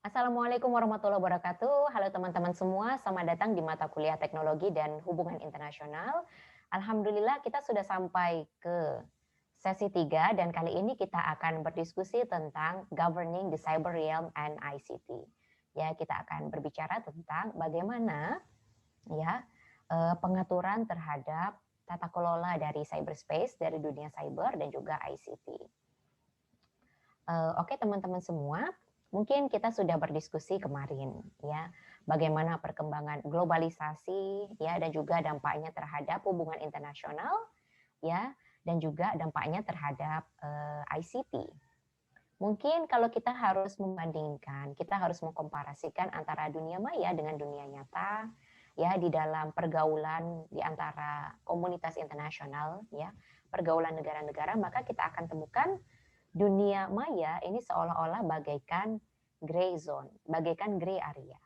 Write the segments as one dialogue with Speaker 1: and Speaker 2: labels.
Speaker 1: Assalamualaikum warahmatullahi wabarakatuh. Halo teman-teman semua, selamat datang di mata kuliah Teknologi dan Hubungan Internasional. Alhamdulillah kita sudah sampai ke sesi 3 dan kali ini kita akan berdiskusi tentang Governing the Cyber Realm and ICT. Ya, kita akan berbicara tentang bagaimana pengaturan terhadap tata kelola dari cyberspace, dari dunia cyber dan juga ICT. Oke teman-teman semua, mungkin kita sudah berdiskusi kemarin ya, bagaimana perkembangan globalisasi ya dan juga dampaknya terhadap hubungan internasional ya dan juga dampaknya terhadap ICT. Mungkin kalau kita harus membandingkan, kita harus mengkomparasikan antara dunia maya dengan dunia nyata ya di dalam pergaulan di antara komunitas internasional ya, pergaulan negara-negara, maka kita akan temukan dunia maya ini seolah-olah bagaikan gray zone, bagaikan gray area.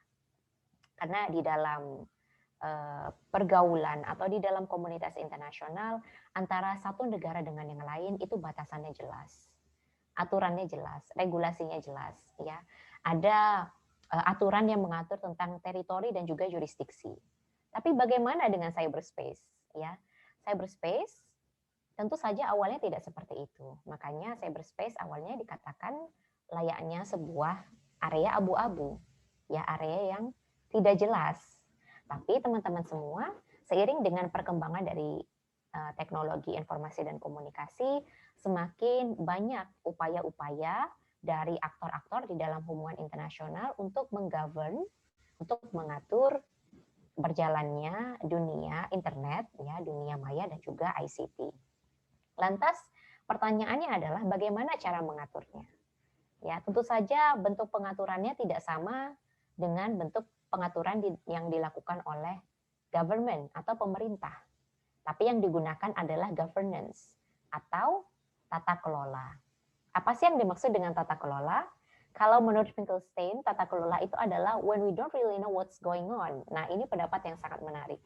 Speaker 1: Karena di dalam pergaulan atau di dalam komunitas internasional antara satu negara dengan yang lain itu batasannya jelas, aturannya jelas, regulasinya jelas, ya. Ada aturan yang mengatur tentang teritori dan juga jurisdiksi. Tapi bagaimana dengan cyberspace, ya? Cyberspace tentu saja awalnya tidak seperti itu. Makanya cyberspace awalnya dikatakan layaknya sebuah area abu-abu, ya area yang tidak jelas. Tapi teman-teman semua, seiring dengan perkembangan dari teknologi informasi dan komunikasi, semakin banyak upaya-upaya dari aktor-aktor di dalam hubungan internasional untuk menggovern, untuk mengatur berjalannya dunia internet, ya dunia maya dan juga ICT. Lantas pertanyaannya adalah bagaimana cara mengaturnya? Ya, tentu saja bentuk pengaturannya tidak sama dengan bentuk pengaturan yang dilakukan oleh government atau pemerintah. Tapi yang digunakan adalah governance atau tata kelola. Apa sih yang dimaksud dengan tata kelola? Kalau menurut Finkelstein, tata kelola itu adalah when we don't really know what's going on. Nah, ini pendapat yang sangat menarik.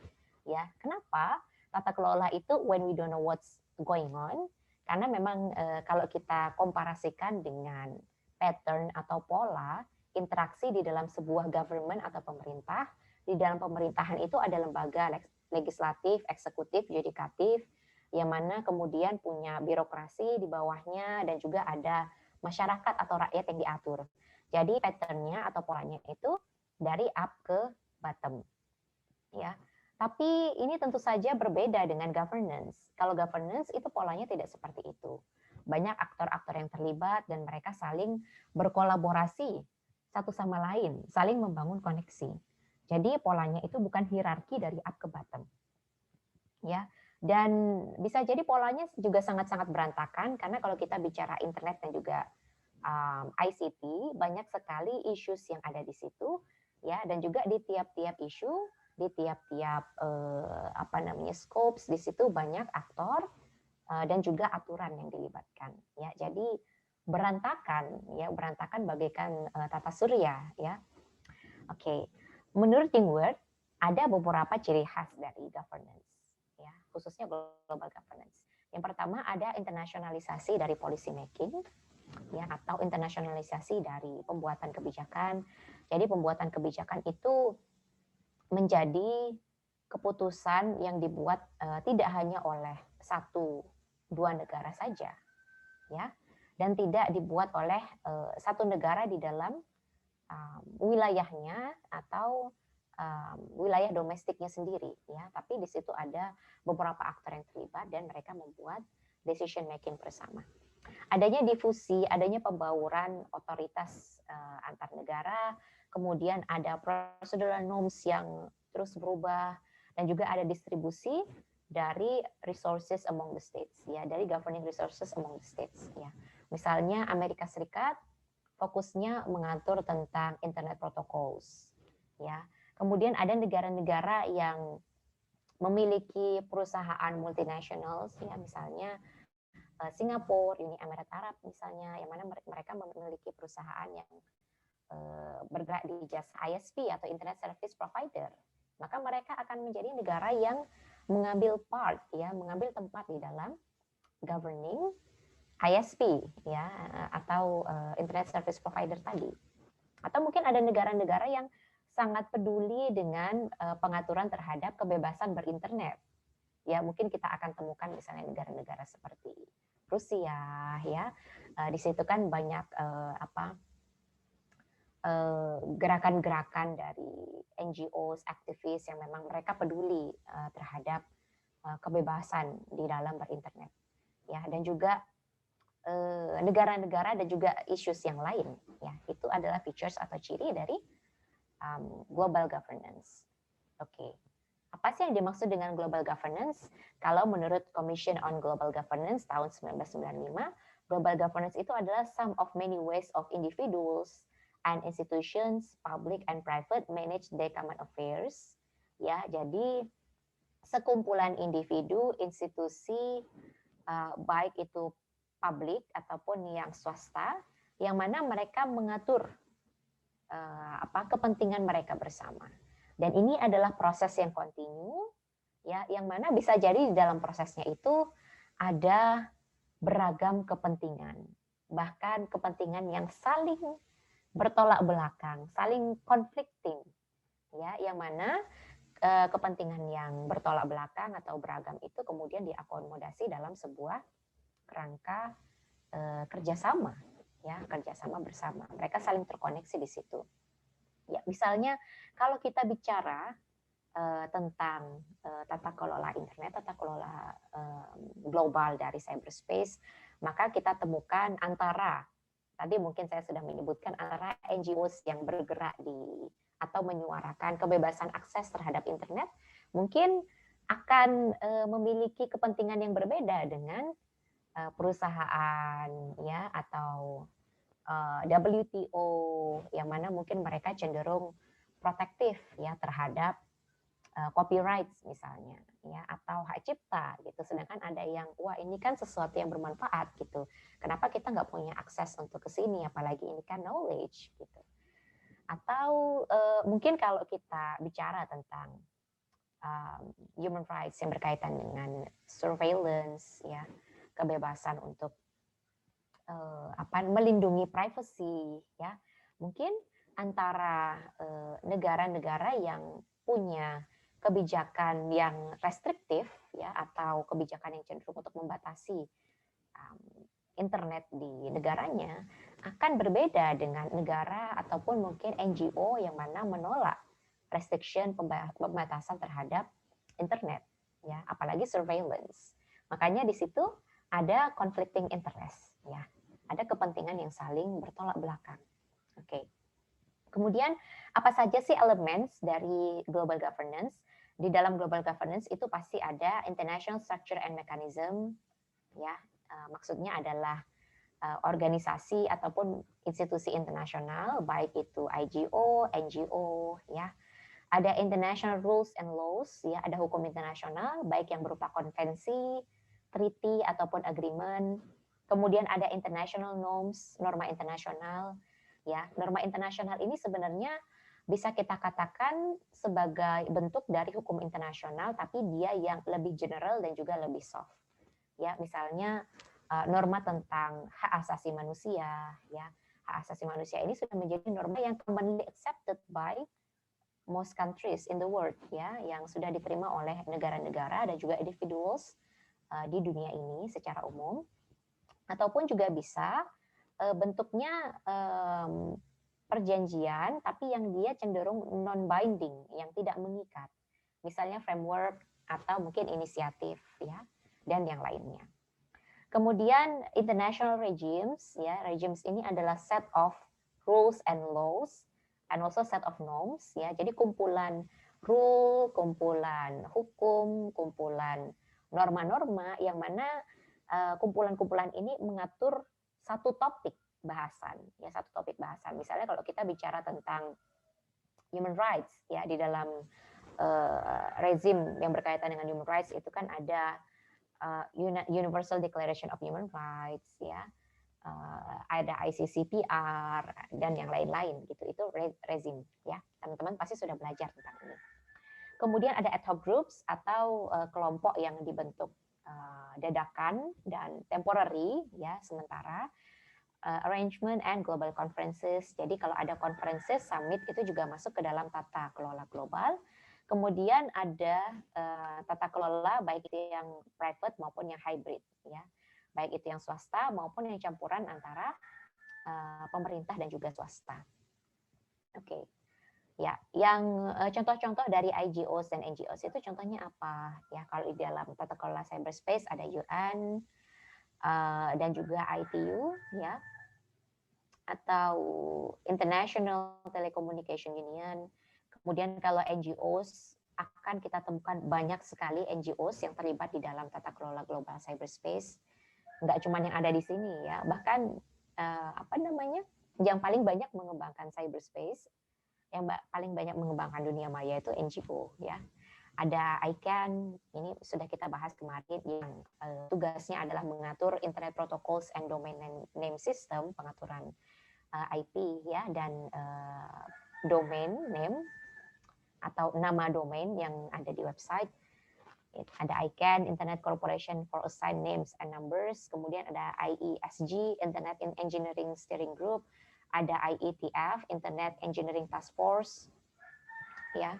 Speaker 1: Ya, kenapa tata kelola itu when we don't know what's going on? Karena memang kalau kita komparasikan dengan pattern atau pola interaksi di dalam sebuah government atau pemerintah, di dalam pemerintahan itu ada lembaga legislatif, eksekutif, yudikatif, yang mana kemudian punya birokrasi di bawahnya dan juga ada masyarakat atau rakyat yang diatur. Jadi patternnya atau polanya itu dari up ke bottom. Ya. Tapi ini tentu saja berbeda dengan governance. Kalau governance itu polanya tidak seperti itu. Banyak aktor-aktor yang terlibat dan mereka saling berkolaborasi satu sama lain, saling membangun koneksi. Jadi polanya itu bukan hierarki dari up ke bottom. Ya. Dan bisa jadi polanya juga sangat-sangat berantakan karena kalau kita bicara internet dan juga ICT, banyak sekali issues yang ada di situ ya, dan juga di tiap-tiap isu, di tiap-tiap scopes di situ banyak aktor dan juga aturan yang dilibatkan ya. Jadi berantakan bagaikan tata surya ya. Oke. Menurut Dingworth ada beberapa ciri khas dari governance ya, khususnya global governance. Yang pertama ada internasionalisasi dari policy making ya, atau internasionalisasi dari pembuatan kebijakan. Jadi pembuatan kebijakan itu menjadi keputusan yang dibuat tidak hanya oleh satu dua negara saja ya, dan tidak dibuat oleh satu negara di dalam wilayahnya atau wilayah domestiknya sendiri ya, tapi di situ ada beberapa aktor yang terlibat dan mereka membuat decision making bersama. Adanya difusi, adanya pembauran otoritas antar negara, kemudian ada procedural norms yang terus berubah dan juga ada distribusi dari resources among the states ya, dari governing resources among the states ya. Misalnya Amerika Serikat fokusnya mengatur tentang internet protocols ya. Kemudian ada negara-negara yang memiliki perusahaan multinationals ya, misalnya Singapura, Uni Emirat Arab misalnya, yang mana mereka memiliki perusahaan yang bergerak di jasa ISP atau Internet Service Provider, maka mereka akan menjadi negara yang mengambil part ya, mengambil tempat di dalam governing ISP ya, atau Internet Service Provider tadi. Atau mungkin ada negara-negara yang sangat peduli dengan pengaturan terhadap kebebasan berinternet. Ya, mungkin kita akan temukan misalnya negara-negara seperti Rusia, ya. Di situ kan banyak gerakan-gerakan dari NGOs, aktivis yang memang mereka peduli terhadap kebebasan di dalam berinternet, ya. Dan juga negara-negara dan juga issues yang lain, ya. Itu adalah features atau ciri dari global governance. Oke. Apa sih yang dimaksud dengan global governance? Kalau menurut Commission on Global Governance tahun 1995, global governance itu adalah sum of many ways of individuals and institutions, public and private, manage their common affairs. Ya, jadi sekumpulan individu, institusi, baik itu publik ataupun yang swasta, yang mana mereka mengatur kepentingan mereka bersama. Dan ini adalah proses yang kontinu, ya, yang mana bisa jadi di dalam prosesnya itu ada beragam kepentingan, bahkan kepentingan yang saling bertolak belakang, saling conflicting, ya, yang mana kepentingan yang bertolak belakang atau beragam itu kemudian diakomodasi dalam sebuah kerangka kerjasama, ya, kerjasama bersama. Mereka saling terkoneksi di situ. Ya, misalnya kalau kita bicara tentang tata kelola internet, tata kelola global dari cyberspace, maka kita temukan antara, tadi mungkin saya sudah menyebutkan, antara NGOs yang bergerak di atau menyuarakan kebebasan akses terhadap internet, mungkin akan memiliki kepentingan yang berbeda dengan perusahaan, ya, atau WTO, yang mana mungkin mereka cenderung protektif, ya, terhadap copyright misalnya, ya, atau hak cipta gitu. Sedangkan ada yang, wah, ini kan sesuatu yang bermanfaat gitu. Kenapa kita nggak punya akses untuk ke sini, apalagi ini kan knowledge gitu. Atau mungkin kalau kita bicara tentang human rights yang berkaitan dengan surveillance, ya, kebebasan untuk melindungi privacy, ya, mungkin antara negara-negara yang punya kebijakan yang restriktif, ya, atau kebijakan yang cenderung untuk membatasi internet di negaranya akan berbeda dengan negara ataupun mungkin NGO yang mana menolak restriction, pembatasan terhadap internet, ya, apalagi surveillance. Makanya di situ ada conflicting interest, ya, ada kepentingan yang saling bertolak belakang. Oke. Kemudian apa saja sih elements dari global governance? Di dalam global governance itu pasti ada international structure and mechanism, ya. Maksudnya adalah organisasi ataupun institusi internasional, baik itu IGO, NGO, ya. Ada international rules and laws, ya, ada hukum internasional, baik yang berupa konvensi, treaty ataupun agreement. Kemudian ada international norms, norma internasional, ya. Norma internasional ini sebenarnya bisa kita katakan sebagai bentuk dari hukum internasional, tapi dia yang lebih general dan juga lebih soft. Ya, misalnya norma tentang hak asasi manusia, ya. Hak asasi manusia ini sudah menjadi norma yang commonly accepted by most countries in the world, ya, yang sudah diterima oleh negara-negara dan juga individuals di dunia ini secara umum. Ataupun juga bisa bentuknya perjanjian, tapi yang dia cenderung non-binding, yang tidak mengikat. Misalnya framework atau mungkin inisiatif, ya, dan yang lainnya. Kemudian international regimes, ya, regimes ini adalah set of rules and laws, and also set of norms, ya. Jadi kumpulan rule, kumpulan hukum, kumpulan norma-norma yang mana kumpulan-kumpulan ini mengatur satu topik bahasan, ya, satu topik bahasan. Misalnya kalau kita bicara tentang human rights, ya, di dalam rezim yang berkaitan dengan human rights itu kan ada Universal Declaration of Human Rights, ya, ada ICCPR dan yang lain-lain gitu. Itu rezim, ya. Teman-teman pasti sudah belajar tentang ini. Kemudian ada ad hoc groups atau kelompok yang dibentuk dadakan dan temporary, ya, sementara. arrangement and global conferences. Jadi kalau ada conferences, summit itu juga masuk ke dalam tata kelola global. Kemudian ada tata kelola baik itu yang private maupun yang hybrid, ya, baik itu yang swasta maupun yang campuran antara pemerintah dan juga swasta. Oke, ya, yang contoh-contoh dari IGOs dan NGOs itu contohnya apa? Ya, kalau di dalam tata kelola cyberspace ada UN dan juga ITU, ya, atau International Telecommunication Union. Kemudian kalau NGOs akan kita temukan banyak sekali NGOs yang terlibat di dalam tata kelola global cyberspace. Nggak cuma yang ada di sini ya, bahkan yang paling banyak mengembangkan cyberspace, yang paling banyak mengembangkan dunia maya itu NGO ya. Ada ICANN, ini sudah kita bahas kemarin, yang tugasnya adalah mengatur Internet Protocols and Domain Name System, pengaturan IP ya, dan domain name atau nama domain yang ada di website. Ada ICANN, Internet Corporation for Assigned Names and Numbers. Kemudian ada IESG, Internet Engineering Steering Group. Ada IETF, Internet Engineering Task Force. Ya,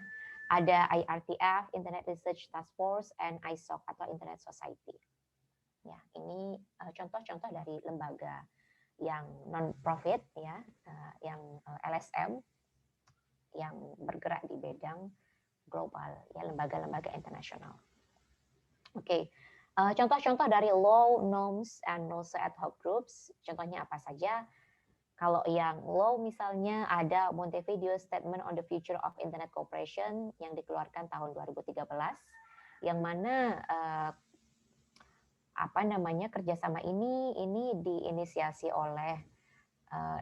Speaker 1: ada IRTF, Internet Research Task Force, and ISOC atau Internet Society. Ya, ini contoh-contoh dari lembaga yang non-profit ya, yang LSM yang bergerak di bidang global ya, lembaga-lembaga internasional. Oke, contoh-contoh dari law, norms, and also ad hoc groups. Contohnya apa saja? Kalau yang law misalnya ada Montevideo Statement on the Future of Internet Cooperation yang dikeluarkan tahun 2013, yang mana kerjasama ini diinisiasi oleh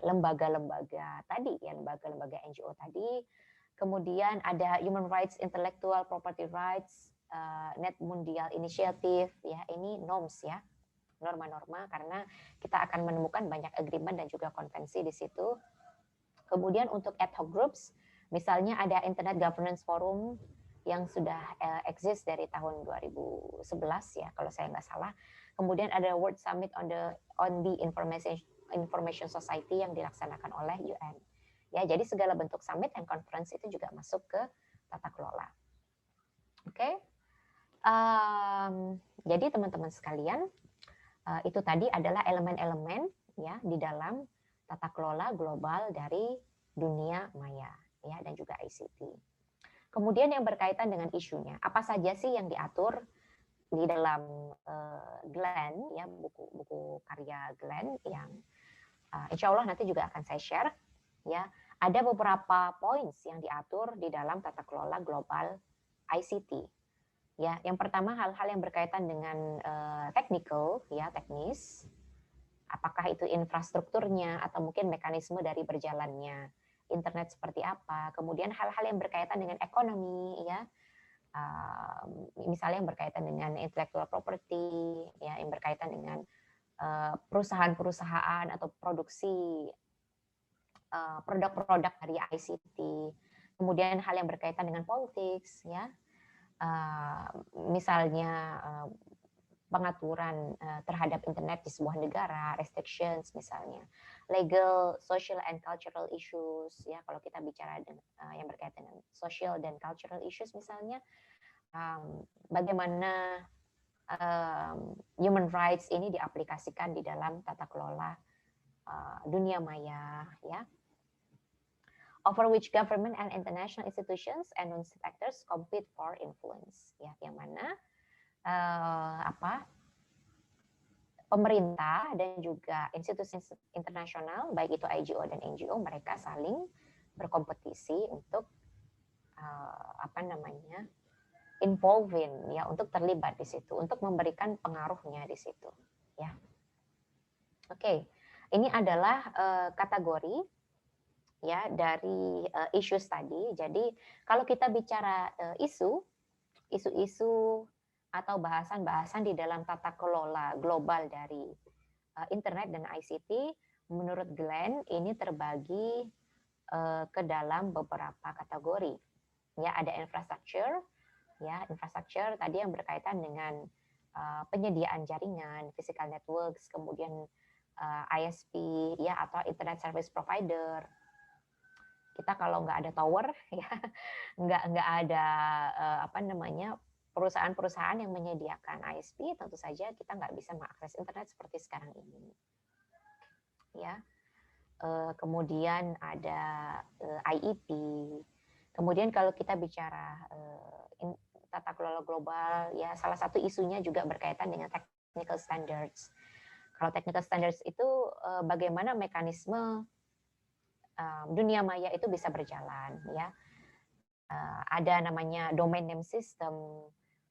Speaker 1: lembaga-lembaga tadi ya, lembaga-lembaga NGO tadi. Kemudian ada Human Rights, Intellectual Property Rights, Net Mundial Initiative ya, ini norms ya, norma-norma, karena kita akan menemukan banyak agreement dan juga konvensi di situ. Kemudian untuk ad hoc groups, misalnya ada Internet Governance Forum yang sudah exist dari tahun 2011 ya kalau saya nggak salah. Kemudian ada World Summit on the Information Society yang dilaksanakan oleh UN. Ya, jadi segala bentuk summit dan conference itu juga masuk ke tata kelola. Oke. Jadi teman-teman sekalian, itu tadi adalah elemen-elemen ya di dalam tata kelola global dari dunia maya ya, dan juga ICT. Kemudian yang berkaitan dengan isunya, apa saja sih yang diatur di dalam Glenn ya, buku karya Glenn yang insya Allah nanti juga akan saya share ya. Ada beberapa points yang diatur di dalam tata kelola global ICT. Ya, yang pertama hal-hal yang berkaitan dengan technical ya, teknis. Apakah itu infrastrukturnya atau mungkin mekanisme dari berjalannya internet seperti apa. Kemudian hal-hal yang berkaitan dengan ekonomi ya. Misalnya yang berkaitan dengan intellectual property ya, yang berkaitan dengan perusahaan-perusahaan atau produksi produk-produk dari ICT. Kemudian hal yang berkaitan dengan politics ya. Misalnya pengaturan terhadap internet di sebuah negara, restrictions misalnya, legal, social and cultural issues ya, kalau kita bicara yang berkaitan dengan social dan cultural issues misalnya, bagaimana human rights ini diaplikasikan di dalam tata kelola dunia maya ya, over which government and international institutions and non-state actors compete for influence ya, yang mana pemerintah dan juga institusi internasional baik itu IGO dan NGO, mereka saling berkompetisi untuk involving ya, untuk terlibat di situ, untuk memberikan pengaruhnya di situ ya. Oke, ini adalah kategori ya dari issues tadi. Jadi kalau kita bicara isu-isu atau bahasan-bahasan di dalam tata kelola global dari internet dan ICT, menurut Glenn ini terbagi ke dalam beberapa kategori. Ya, ada infrastructure, ya, infrastructure tadi yang berkaitan dengan penyediaan jaringan, physical networks, kemudian ISP ya atau internet service provider. Kita kalau nggak ada tower ya nggak ada apa namanya perusahaan-perusahaan yang menyediakan ISP, tentu saja kita nggak bisa mengakses internet seperti sekarang ini. Ya, kemudian ada IET. Kemudian kalau kita bicara tata kelola global, ya salah satu isunya juga berkaitan dengan technical standards. Kalau technical standards itu bagaimana mekanisme dunia maya itu bisa berjalan, ya. Ada namanya domain name system,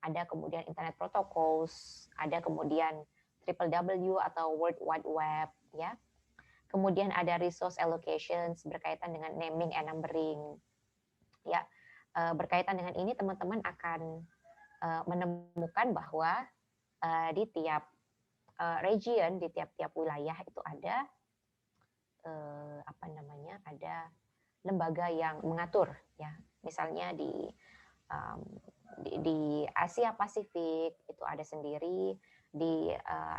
Speaker 1: ada kemudian internet protocols, ada kemudian triple W atau World Wide Web, ya. Kemudian ada resource allocations berkaitan dengan naming and numbering, ya. Berkaitan dengan ini teman-teman akan menemukan bahwa di tiap region, di tiap-tiap wilayah itu ada apa namanya, ada lembaga yang mengatur, ya. Misalnya di Asia Pasifik itu ada sendiri, di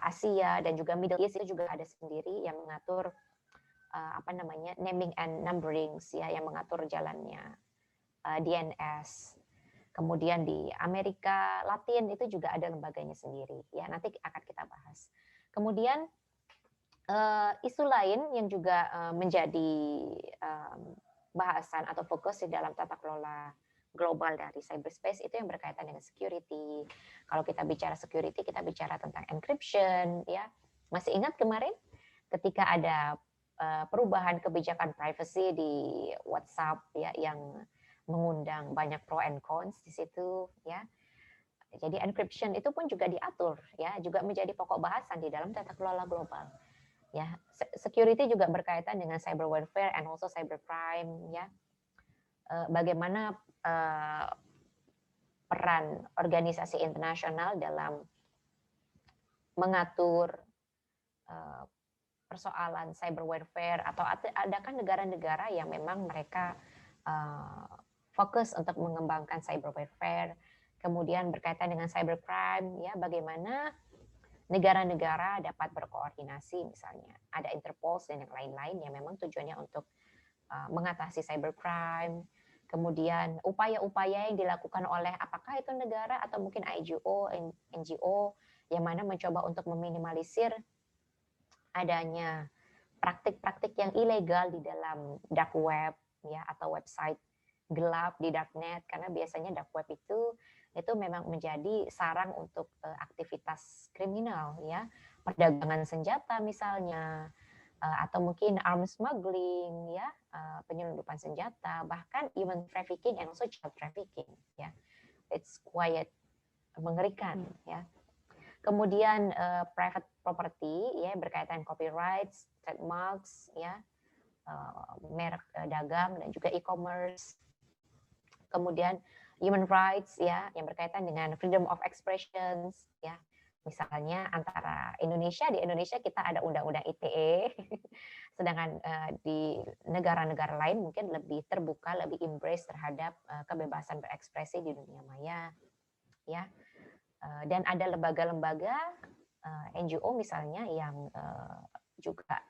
Speaker 1: Asia dan juga Middle East itu juga ada sendiri yang mengatur apa namanya naming and numbering, ya, yang mengatur jalannya DNS. Kemudian di Amerika Latin itu juga ada lembaganya sendiri, ya, nanti akan kita bahas. Kemudian isu lain yang juga menjadi bahasan atau fokus di dalam tata kelola global dari cyberspace itu yang berkaitan dengan security. Kalau kita bicara security, kita bicara tentang encryption, ya. Masih ingat kemarin ketika ada perubahan kebijakan privacy di WhatsApp, ya, yang mengundang banyak pro and cons di situ, ya. Jadi encryption itu pun juga diatur, ya, juga menjadi pokok bahasan di dalam tata kelola global. Ya, security juga berkaitan dengan cyber warfare and also cybercrime, ya. Bagaimana peran organisasi internasional dalam mengatur persoalan cyber warfare, atau adakah negara-negara yang memang mereka fokus untuk mengembangkan cyber warfare, kemudian berkaitan dengan cybercrime, ya, bagaimana negara-negara dapat berkoordinasi, misalnya ada Interpol dan yang lain-lain yang memang tujuannya untuk mengatasi cybercrime. Kemudian upaya-upaya yang dilakukan oleh apakah itu negara atau mungkin NGO yang mana mencoba untuk meminimalisir adanya praktik-praktik yang ilegal di dalam dark web, ya, atau website gelap di darknet, karena biasanya dark web itu memang menjadi sarang untuk aktivitas kriminal, ya, perdagangan senjata misalnya, atau mungkin arms smuggling, ya, penyelundupan senjata, bahkan human trafficking and also child trafficking, ya. It's quite mengerikan, ya. Kemudian private property, ya, berkaitan copyrights, trademarks, ya, merek dagang dan juga e-commerce. Kemudian human rights, ya, yang berkaitan dengan freedom of expressions, ya. Misalnya antara di Indonesia kita ada undang-undang ITE, sedangkan di negara-negara lain mungkin lebih terbuka, lebih embrace terhadap kebebasan berekspresi di dunia maya, ya. Dan ada lembaga-lembaga NGO misalnya yang juga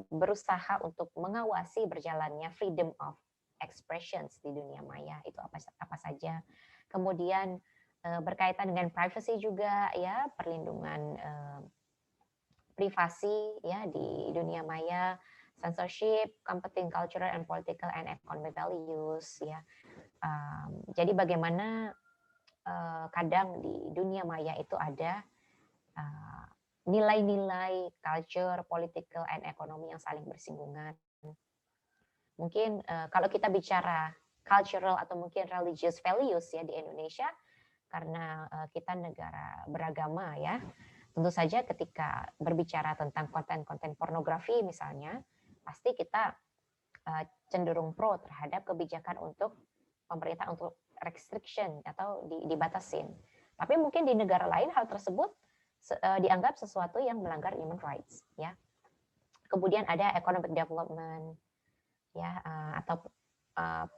Speaker 1: berusaha untuk mengawasi berjalannya freedom of expressions di dunia maya, itu apa saja. Kemudian berkaitan dengan privacy juga, ya, perlindungan privasi, ya, di dunia maya, censorship, competing cultural and political and economic values, ya. Jadi bagaimana kadang di dunia maya itu ada nilai-nilai culture, political, and ekonomi yang saling bersinggungan. Mungkin kalau kita bicara cultural atau mungkin religious values, ya, di Indonesia, karena kita negara beragama, ya, tentu saja ketika berbicara tentang konten-konten pornografi misalnya, pasti kita cenderung pro terhadap kebijakan untuk pemerintah untuk restriction atau dibatasin. Tapi mungkin di negara lain hal tersebut dianggap sesuatu yang melanggar human rights, ya. Kemudian ada economic development, ya, atau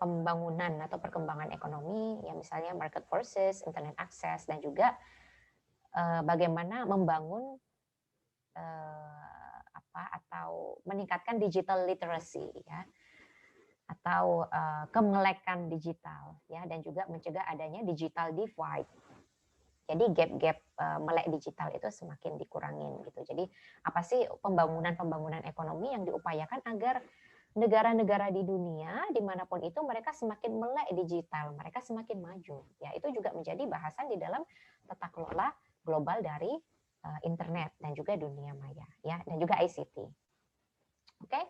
Speaker 1: pembangunan atau perkembangan ekonomi, ya, misalnya market forces, internet access, dan juga bagaimana membangun atau meningkatkan digital literacy ya, atau kemelekan digital ya, dan juga mencegah adanya digital divide. Jadi gap-gap melek digital itu semakin dikurangin gitu. Jadi apa sih pembangunan ekonomi yang diupayakan agar negara-negara di dunia dimanapun itu mereka semakin melek digital, mereka semakin maju. Ya itu juga menjadi bahasan di dalam tata kelola global dari internet dan juga dunia maya ya, dan juga ICT. Oke,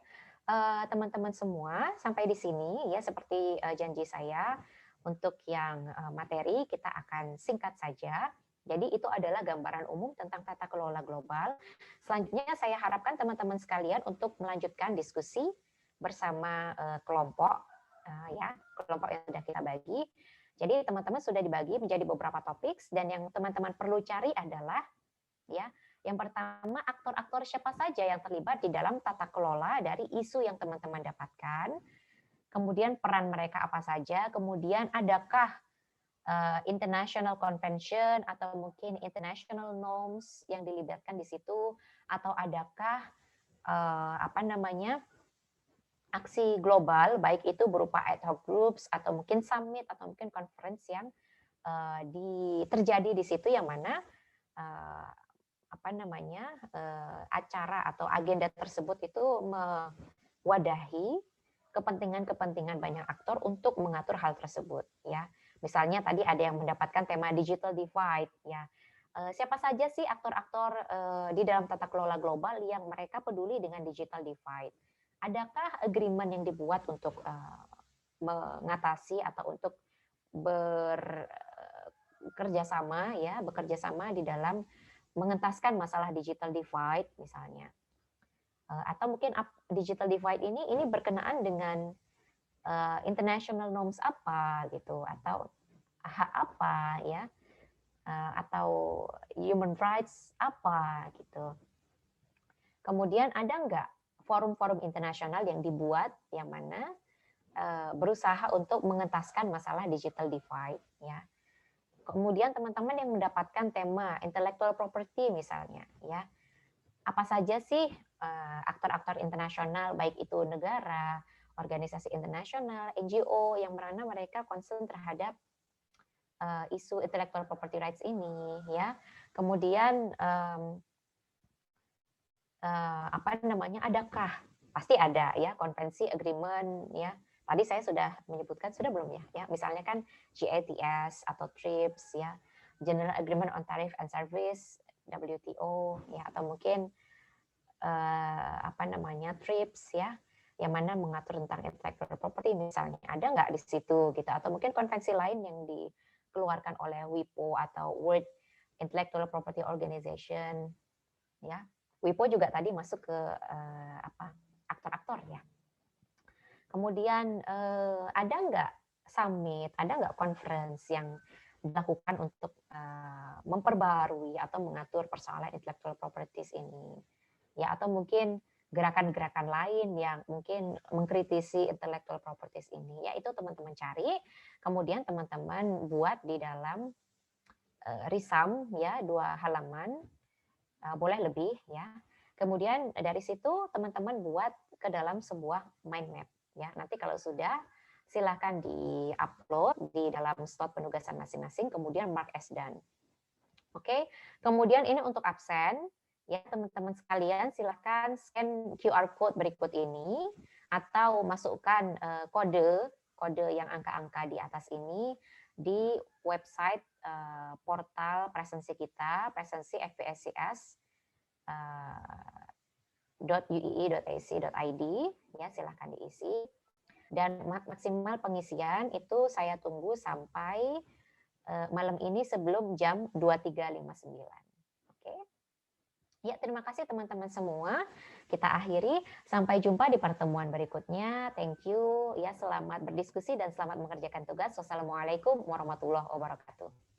Speaker 1: teman-teman semua, sampai di sini ya seperti janji saya, untuk yang materi kita akan singkat saja. Jadi itu adalah gambaran umum tentang tata kelola global. Selanjutnya saya harapkan teman-teman sekalian untuk melanjutkan diskusi bersama kelompok ya, kelompok yang sudah kita bagi. Jadi teman-teman sudah dibagi menjadi beberapa topik, dan yang teman-teman perlu cari adalah ya, yang pertama, aktor-aktor siapa saja yang terlibat di dalam tata kelola dari isu yang teman-teman dapatkan. Kemudian peran mereka apa saja, kemudian adakah international convention atau mungkin international norms yang dilibatkan di situ, atau adakah aksi global, baik itu berupa ad hoc groups atau mungkin summit atau mungkin conference yang terjadi di situ, yang mana acara atau agenda tersebut itu mewadahi kepentingan-kepentingan banyak aktor untuk mengatur hal tersebut ya. Misalnya tadi ada yang mendapatkan tema digital divide ya. Siapa saja sih aktor-aktor di dalam tata kelola global yang mereka peduli dengan digital divide? Adakah agreement yang dibuat untuk mengatasi atau untuk bekerja sama di dalam mengentaskan masalah digital divide misalnya, atau mungkin digital divide ini berkenaan dengan international norms apa gitu, atau hak apa ya, atau human rights apa gitu. Kemudian ada nggak forum-forum internasional yang dibuat yang mana berusaha untuk mengentaskan masalah digital divide ya. Kemudian teman-teman yang mendapatkan tema intellectual property misalnya ya, apa saja sih aktor-aktor internasional, baik itu negara, organisasi internasional, NGO yang mana mereka concern terhadap isu intellectual property rights ini ya. Kemudian adakah, pasti ada ya, konvensi agreement ya. Tadi saya sudah menyebutkan, sudah belum ya? Ya, misalnya kan GATS atau TRIPS ya, General Agreement on Tariff and Service, WTO ya, atau mungkin TRIPS ya, yang mana mengatur tentang intellectual property misalnya. Ada nggak di situ gitu, atau mungkin konvensi lain yang dikeluarkan oleh WIPO atau World Intellectual Property Organization ya. WIPO juga tadi masuk ke aktor-aktor ya. Kemudian ada nggak summit, ada nggak conference yang dilakukan untuk memperbarui atau mengatur persoalan intellectual properties ini, ya, atau mungkin gerakan-gerakan lain yang mungkin mengkritisi intellectual properties ini, ya itu teman-teman cari, kemudian teman-teman buat di dalam risam ya, 2 halaman, boleh lebih ya. Kemudian dari situ teman-teman buat ke dalam sebuah mind map ya. Nanti kalau sudah, silakan di-upload di dalam slot penugasan masing-masing, kemudian mark as done. Oke, kemudian ini untuk absen ya, teman-teman sekalian silakan scan QR code berikut ini atau masukkan kode yang angka-angka di atas ini di website portal presensi kita, presensi FPSCS .uii.ac.id ya, silahkan diisi, dan maksimal pengisian itu saya tunggu sampai malam ini sebelum jam 23.59. Oke. Ya, terima kasih teman-teman semua. Kita akhiri, sampai jumpa di pertemuan berikutnya. Thank you ya, selamat berdiskusi dan selamat mengerjakan tugas. Wassalamualaikum warahmatullahi wabarakatuh.